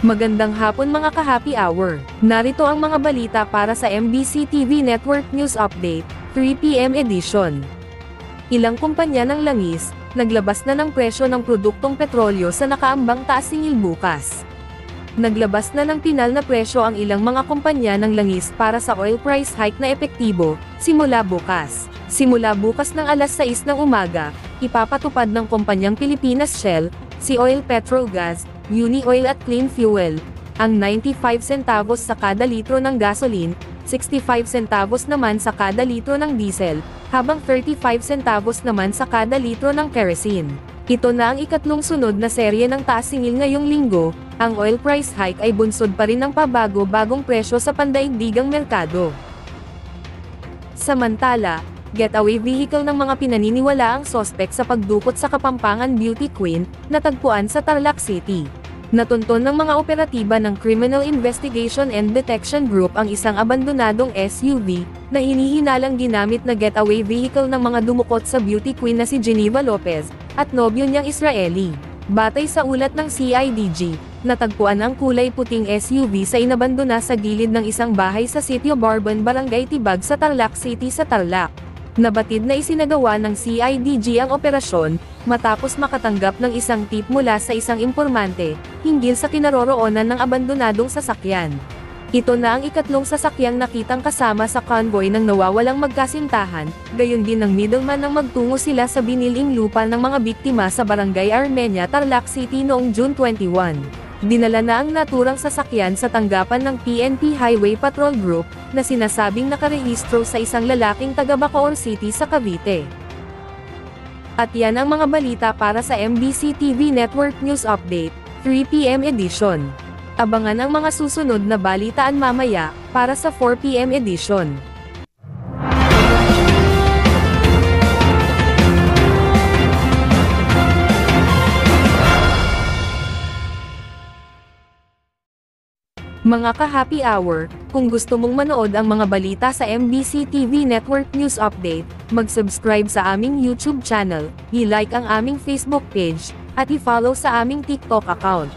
Magandang hapon mga ka-happy hour. Narito ang mga balita para sa MBC TV Network News Update, 3 PM edition. Ilang kumpanya ng langis, naglabas na ng presyo ng produktong petrolyo sa nakaambang taas singil bukas. Naglabas na ng pinal na presyo ang ilang mga kumpanya ng langis para sa oil price hike na epektibo, simula bukas. Simula bukas ng alas 6 ng umaga, ipapatupad ng kumpanyang Pilipinas Shell, Sea Oil Petrogas, Uni Oil at Clean Fuel, ang 95 centavos sa kada litro ng gasoline, 65 centavos naman sa kada litro ng diesel, habang 35 centavos naman sa kada litro ng kerosene. Ito na ang ikatlong sunod na serye ng taas singil ngayong linggo. Ang oil price hike ay bunsod pa rin ng pabago-bagong presyo sa pandaigdigang merkado. Samantala, getaway vehicle ng mga pinaniniwalaang sospek sa pagdukot sa Kapampangan Beauty Queen, natagpuan sa Tarlac City. Natunton ng mga operatiba ng Criminal Investigation and Detection Group ang isang abandonadong SUV, na hinihinalang ginamit na getaway vehicle ng mga dumukot sa beauty queen na si Geneva Lopez, at nobyo niyang Israeli. Batay sa ulat ng CIDG, natagpuan ang kulay puting SUV sa inabandona sa gilid ng isang bahay sa Sitio Barbon, Barangay Tibag sa Tarlac City sa Tarlac. Nabatid na isinagawa ng CIDG ang operasyon, matapos makatanggap ng isang tip mula sa isang impormante, hinggil sa kinaroroonan ng abandonadong sasakyan. Ito na ang ikatlong sasakyang nakitang kasama sa convoy ng nawawalang magkasintahan, gayon din ng middleman nang magtungo sila sa biniling lupa ng mga biktima sa Barangay Armenia, Tarlac City noong June 21. Dinala na ang naturang sasakyan sa tanggapan ng PNP Highway Patrol Group, na sinasabing nakarehistro sa isang lalaking taga Bacoor City sa Cavite. At yan ang mga balita para sa MBC TV Network News Update, 3 PM edition. Abangan ang mga susunod na balitaan mamaya, para sa 4 PM edition. Mga ka-happy hour, kung gusto mong manood ang mga balita sa MBC TV Network News Update, mag-subscribe sa aming YouTube channel, i-like ang aming Facebook page, at i-follow sa aming TikTok account.